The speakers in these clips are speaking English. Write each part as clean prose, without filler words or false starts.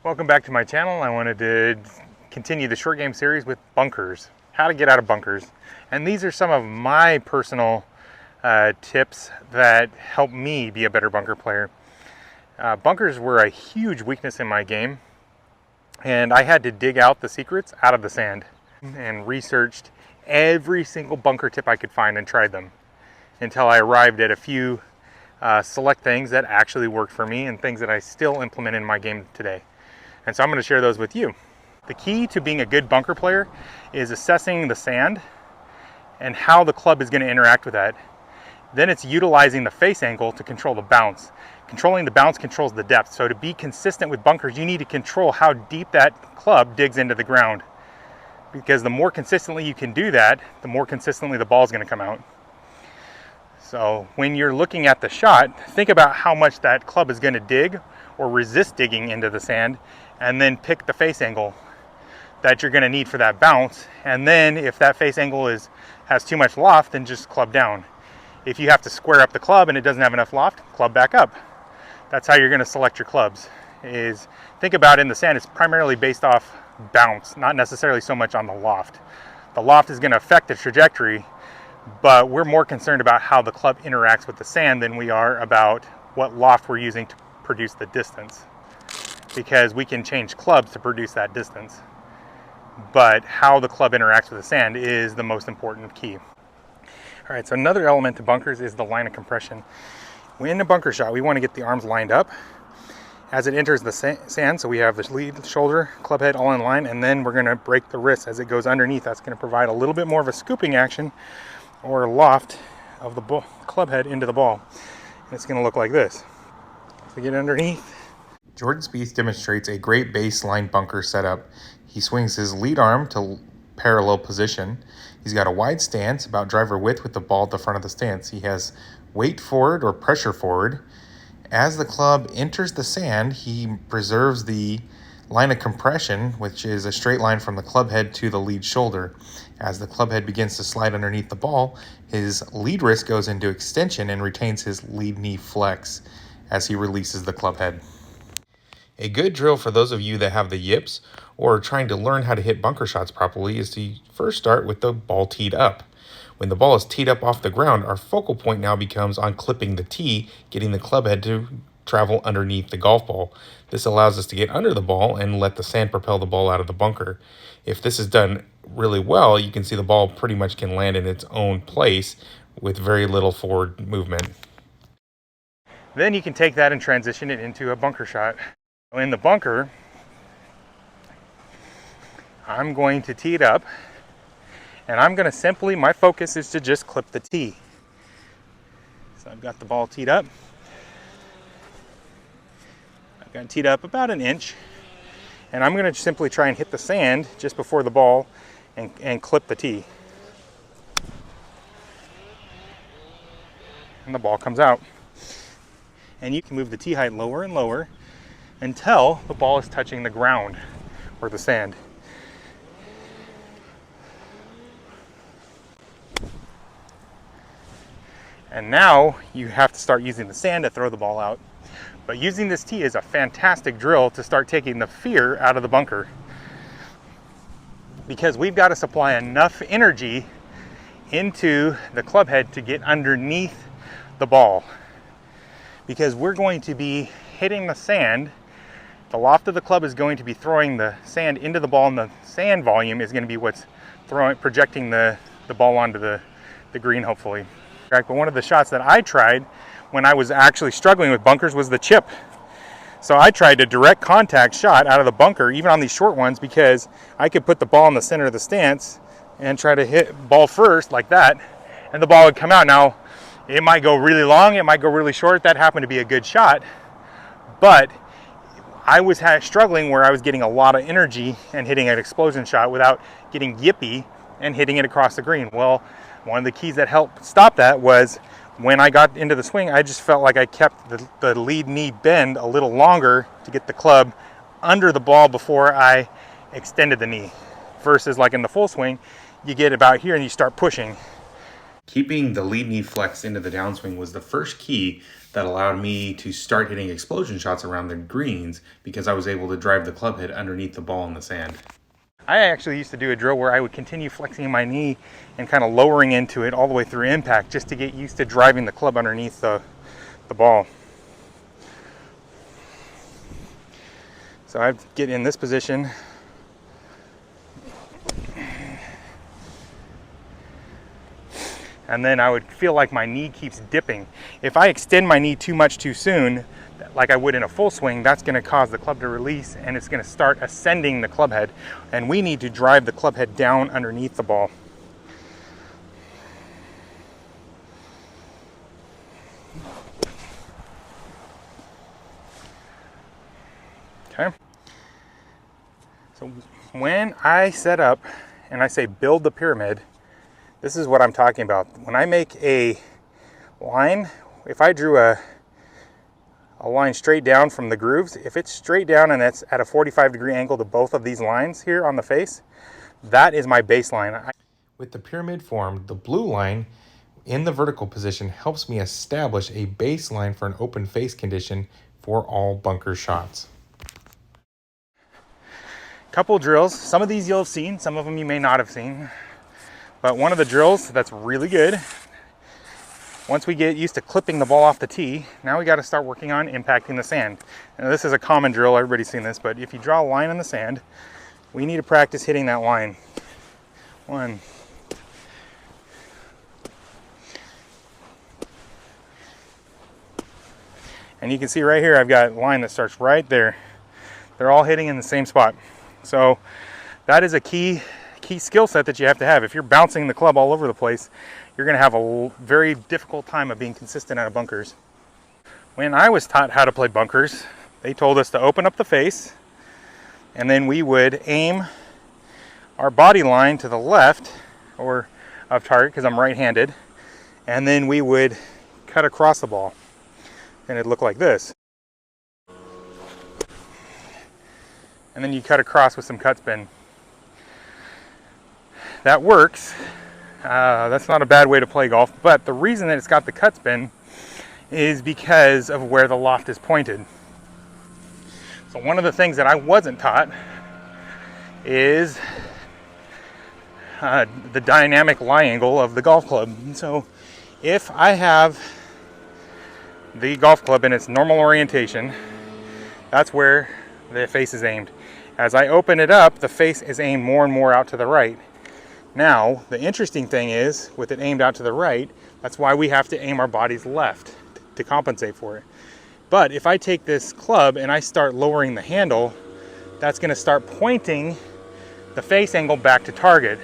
Welcome back to my channel. I wanted to continue the short game series with bunkers, how to get out of bunkers. And these are some of my personal tips that help me be a better bunker player. Bunkers were a huge weakness in my game, and I had to dig out the secrets out of the sand and researched every single bunker tip I could find and tried them until I arrived at a few select things that actually worked for me and things that I still implement in my game today. And so I'm going to share those with you. The key to being a good bunker player is assessing the sand and how the club is going to interact with that. Then it's utilizing the face angle to control the bounce. Controlling the bounce controls the depth. So to be consistent with bunkers, you need to control how deep that club digs into the ground. Because the more consistently you can do that, the more consistently the ball is going to come out. So when you're looking at the shot, think about how much that club is going to dig or resist digging into the sand, and then pick the face angle that you're going to need for that bounce. And then if that face angle has too much loft, then just club down. If you have to square up the club and it doesn't have enough loft, club back up. That's how you're going to select your clubs. Is think about in the sand, it's primarily based off bounce, not necessarily so much on the loft. The loft is going to affect the trajectory, but we're more concerned about how the club interacts with the sand than we are about what loft we're using to produce the distance, because we can change clubs to produce that distance, but how the club interacts with the sand is the most important key. All right, so another element to bunkers is the line of compression. In a bunker shot, we want to get the arms lined up as it enters the sand, so we have the lead, shoulder, club head all in line, and then we're going to break the wrist as it goes underneath. That's going to provide a little bit more of a scooping action or loft of the club head into the ball. And it's going to look like this. So get underneath. Jordan Spieth demonstrates a great baseline bunker setup. He swings his lead arm to parallel position. He's got a wide stance, about driver width, with the ball at the front of the stance. He has weight forward or pressure forward. As the club enters the sand, he preserves the line of compression, which is a straight line from the club head to the lead shoulder. As the club head begins to slide underneath the ball, his lead wrist goes into extension and retains his lead knee flex as he releases the club head. A good drill for those of you that have the yips or are trying to learn how to hit bunker shots properly is to first start with the ball teed up. When the ball is teed up off the ground, our focal point now becomes on clipping the tee, getting the club head to travel underneath the golf ball. This allows us to get under the ball and let the sand propel the ball out of the bunker. If this is done really well, you can see the ball pretty much can land in its own place with very little forward movement. Then you can take that and transition it into a bunker shot. In the bunker, I'm going to tee it up, and I'm going to simply, my focus is to just clip the tee. So I've got the ball teed up. I've got it teed up about an inch, and I'm going to simply try and hit the sand just before the ball and clip the tee. And the ball comes out. And you can move the tee height lower and lower until the ball is touching the ground or the sand. And now you have to start using the sand to throw the ball out. But using this tee is a fantastic drill to start taking the fear out of the bunker, because we've got to supply enough energy into the club head to get underneath the ball, because we're going to be hitting the sand. The loft of the club is going to be throwing the sand into the ball, and the sand volume is going to be what's projecting the ball onto the green, hopefully. But one of the shots that I tried when I was actually struggling with bunkers was the chip. So I tried a direct contact shot out of the bunker, even on these short ones, because I could put the ball in the center of the stance and try to hit ball first like that, and the ball would come out. Now, it might go really long, it might go really short. That happened to be a good shot, but I was struggling where I was getting a lot of energy and hitting an explosion shot without getting yippy and hitting it across the green. Well, one of the keys that helped stop that was when I got into the swing, I just felt like I kept the lead knee bend a little longer to get the club under the ball before I extended the knee. Versus like in the full swing, you get about here and you start pushing. Keeping the lead knee flex into the downswing was the first key that allowed me to start hitting explosion shots around the greens because I was able to drive the club head underneath the ball in the sand. I actually used to do a drill where I would continue flexing my knee and kind of lowering into it all the way through impact just to get used to driving the club underneath the ball. So I'd get in this position. And then I would feel like my knee keeps dipping. If I extend my knee too much too soon, like I would in a full swing, that's gonna cause the club to release and it's gonna start ascending the club head. And we need to drive the club head down underneath the ball. Okay. So when I set up and I say build the pyramid, this is what I'm talking about. When I make a line, if I drew a line straight down from the grooves, if it's straight down and it's at a 45-degree angle to both of these lines here on the face, that is my baseline. With the pyramid formed, the blue line in the vertical position helps me establish a baseline for an open face condition for all bunker shots. Couple drills. Some of these you'll have seen, some of them you may not have seen. But one of the drills that's really good, once we get used to clipping the ball off the tee, now we got to start working on impacting the sand. Now this is a common drill, everybody's seen this, but if you draw a line in the sand, we need to practice hitting that line. 1. And you can see right here, I've got a line that starts right there. They're all hitting in the same spot. So that is a key skill set that you have to have. If you're bouncing the club all over the place, you're going to have a very difficult time of being consistent out of bunkers. When I was taught how to play bunkers, they told us to open up the face and then we would aim our body line to the left or of target because I'm right-handed, and then we would cut across the ball and it'd look like this. And then you cut across with some cut spin. That works. That's not a bad way to play golf, but the reason that it's got the cut spin is because of where the loft is pointed. So one of the things that I wasn't taught is the dynamic lie angle of the golf club. So if I have the golf club in its normal orientation, that's where the face is aimed. As I open it up, the face is aimed more and more out to the right. Now, the interesting thing is, with it aimed out to the right, that's why we have to aim our bodies left to compensate for it. But if I take this club and I start lowering the handle, that's going to start pointing the face angle back to target.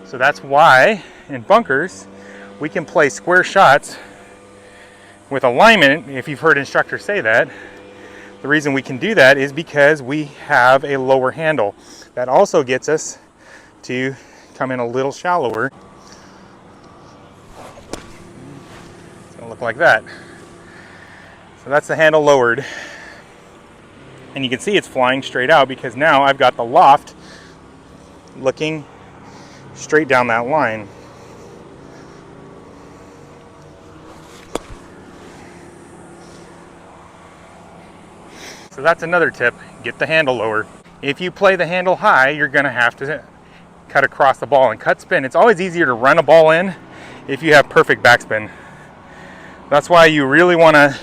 So that's why in bunkers, we can play square shots with alignment, if you've heard instructors say that. The reason we can do that is because we have a lower handle. That also gets us to come in a little shallower. It's gonna look like that. So that's the handle lowered. And you can see it's flying straight out because now I've got the loft looking straight down that line. So that's another tip, get the handle lower. If you play the handle high, you're gonna have to cut across the ball and cut spin. It's always easier to run a ball in if you have perfect backspin. That's why you really wanna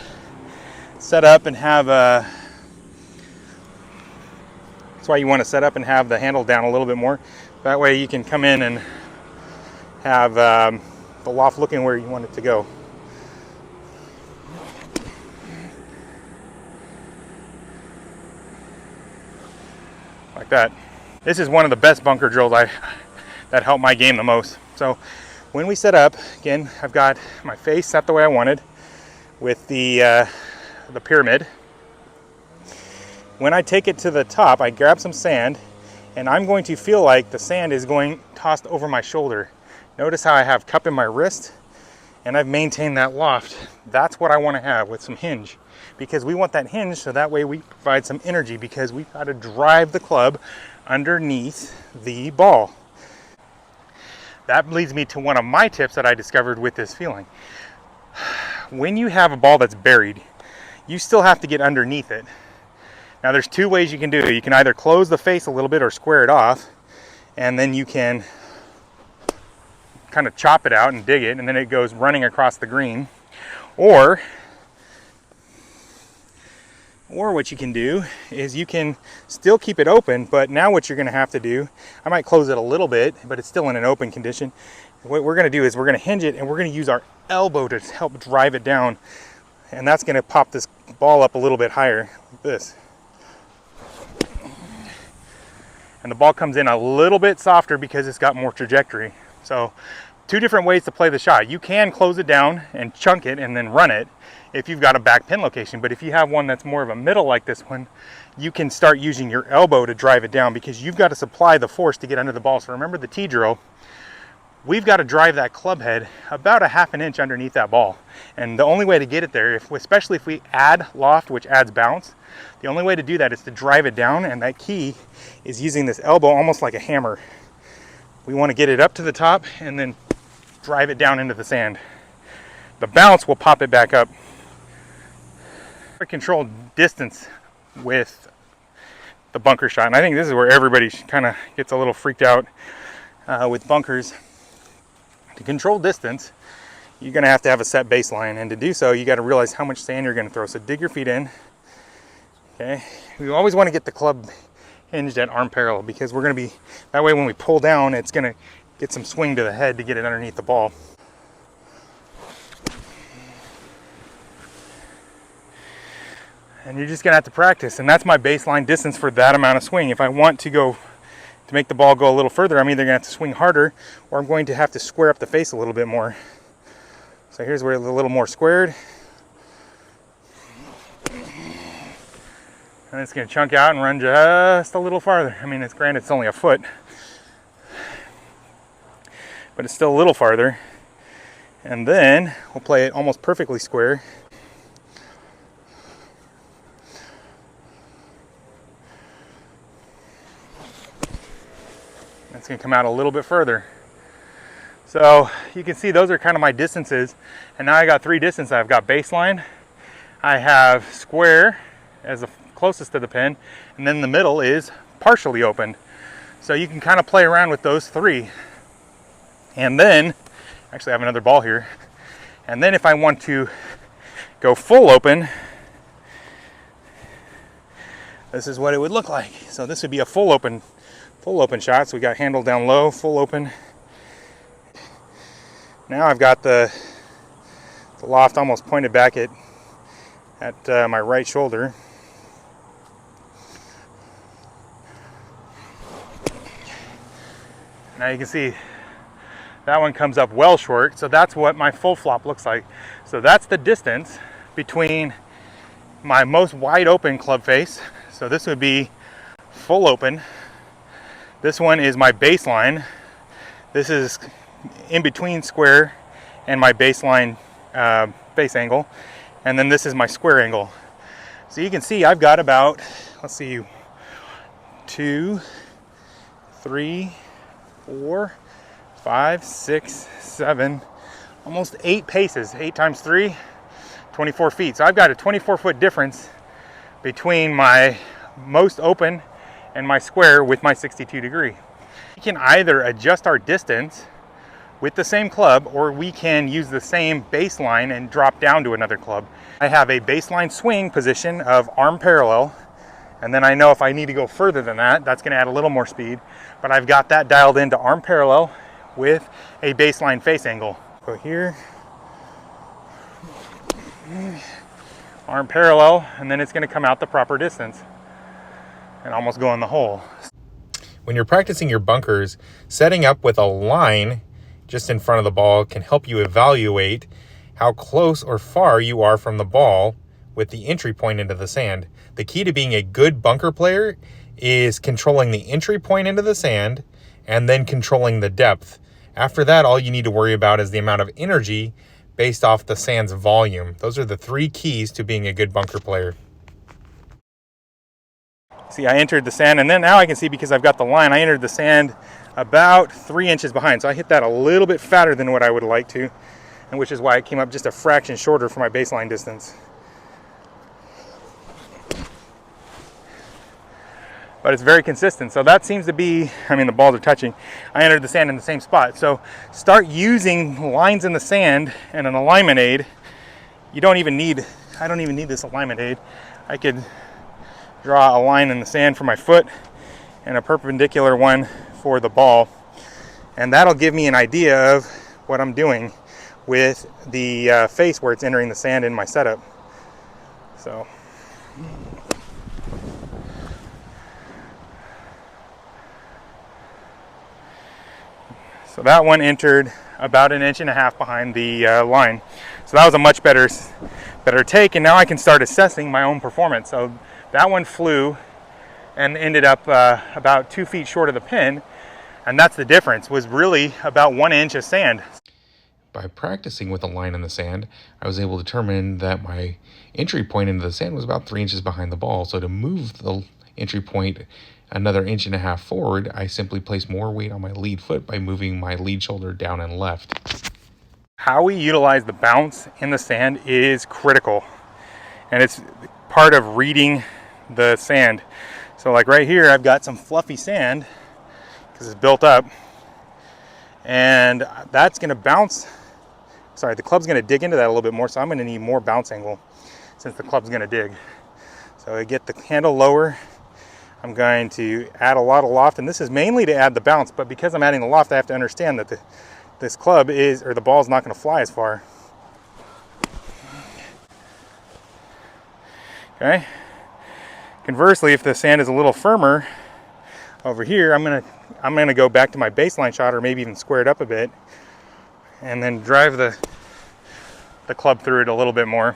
set up and have the handle down a little bit more. That way you can come in and have the loft looking where you want it to go. Like that. This is one of the best bunker drills that helped my game the most. So when we set up, again, I've got my face set the way I wanted with the pyramid. When I take it to the top, I grab some sand and I'm going to feel like the sand is going tossed over my shoulder. Notice how I have cup in my wrist and I've maintained that loft. That's what I want to have with some hinge, because we want that hinge so that way we provide some energy, because we've got to drive the club underneath the ball. That leads me to one of my tips that I discovered with this feeling. When you have a ball that's buried, you still have to get underneath it. Now there's two ways you can do it. You can either close the face a little bit or square it off, and then you can kind of chop it out and dig it, and then it goes running across the green. Or what you can do is you can still keep it open, but now what you're going to have to do, I might close it a little bit, but it's still in an open condition. What we're going to do is we're going to hinge it, and we're going to use our elbow to help drive it down, and that's going to pop this ball up a little bit higher, like this. And the ball comes in a little bit softer because it's got more trajectory. So two different ways to play the shot. You can close it down and chunk it and then run it if you've got a back pin location. But if you have one that's more of a middle like this one, you can start using your elbow to drive it down because you've got to supply the force to get under the ball. So remember the tee drill, we've got to drive that club head about a ½ an inch underneath that ball. And the only way to get it there, especially if we add loft, which adds bounce, the only way to do that is to drive it down, and that key is using this elbow almost like a hammer. We want to get it up to the top and then drive it down into the sand. The bounce will pop it back up. Control distance with the bunker shot, and I think this is where everybody kind of gets a little freaked out with bunkers. To control distance, you're going to have a set baseline, and to do so, you got to realize how much sand you're going to throw. So dig your feet in. Okay, we always want to get the club hinged at arm parallel because we're going to be, that way when we pull down, it's going to get some swing to the head to get it underneath the ball. And you're just going to have to practice, and that's my baseline distance for that amount of swing. If I want to make the ball go a little further, I'm either going to have to swing harder or I'm going to have to square up the face a little bit more. So here's where it's a little more squared. And it's going to chunk out and run just a little farther. I mean, granted it's only a foot, but it's still a little farther. And then we'll play it almost perfectly square. It's going to come out a little bit further. So you can see those are kind of my distances. And now I got three distances. I've got baseline, I have square as the closest to the pin, and then the middle is partially open. So you can kind of play around with those three. And then, actually I have another ball here. And then if I want to go full open, this is what it would look like. So this would be a full open shot. So we got handle down low, full open. Now I've got the loft almost pointed back at my right shoulder. Now you can see that one comes up well short, so that's what my full flop looks like. So that's the distance between my most wide open club face. So this would be full open. This one is my baseline. This is in between square and my baseline face angle. And then this is my square angle. So you can see I've got about, let's see, 2, 3, 4, 5, 6, 7, almost 8 paces. 8 times 3, 24 feet. So I've got a 24-foot difference between my most open and my square with my 62 degree. We can either adjust our distance with the same club, or we can use the same baseline and drop down to another club. I have a baseline swing position of arm parallel, and then I know if I need to go further than that, that's going to add a little more speed, but I've got that dialed into arm parallel with a baseline face angle. Go here, arm parallel, and then it's going to come out the proper distance and almost go in the hole. When you're practicing your bunkers, setting up with a line just in front of the ball can help you evaluate how close or far you are from the ball with the entry point into the sand. The key to being a good bunker player is controlling the entry point into the sand and then controlling the depth. After that, all you need to worry about is the amount of energy based off the sand's volume. Those are the 3 keys to being a good bunker player. See, I entered the sand, and then now I can see, because I've got the line, I entered the sand about 3 inches behind. So I hit that a little bit fatter than what I would like to, and which is why it came up just a fraction shorter for my baseline distance. But it's very consistent. So that seems to be, I mean, the balls are touching. I entered the sand in the same spot. So start using lines in the sand and an alignment aid. I don't even need this alignment aid. I could draw a line in the sand for my foot and a perpendicular one for the ball. And that'll give me an idea of what I'm doing with the face where it's entering the sand in my setup. So. So that one entered about 1.5 inches behind the line. So that was a much better take, and now I can start assessing my own performance. So that one flew and ended up about 2 feet short of the pin, and that's the difference, was really about 1 inch of sand. By practicing with a line in the sand, I was able to determine that my entry point into the sand was about 3 inches behind the ball. So to move the entry point another 1.5 inches forward, I simply place more weight on my lead foot by moving my lead shoulder down and left. How we utilize the bounce in the sand is critical, and it's part of reading the sand. So like right here, I've got some fluffy sand because it's built up, and that's going to bounce. Sorry, the club's going to dig into that a little bit more, so I'm going to need more bounce angle since the club's going to dig. So I get the handle lower. I'm going to add a lot of loft, and this is mainly to add the bounce, but because I'm adding the loft, I have to understand that this club is, or the ball is not going to fly as far. Okay. Conversely, if the sand is a little firmer over here, I'm gonna go back to my baseline shot, or maybe even square it up a bit, and then drive the club through it a little bit more,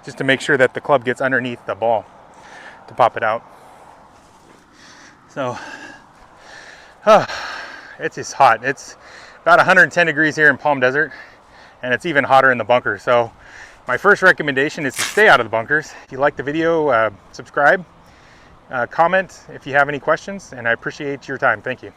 just to make sure that the club gets underneath the ball to pop it out. So, it's just hot. It's about 110 degrees here in Palm Desert, and it's even hotter in the bunker. So my first recommendation is to stay out of the bunkers. If you like the video, subscribe, comment if you have any questions, and I appreciate your time. Thank you.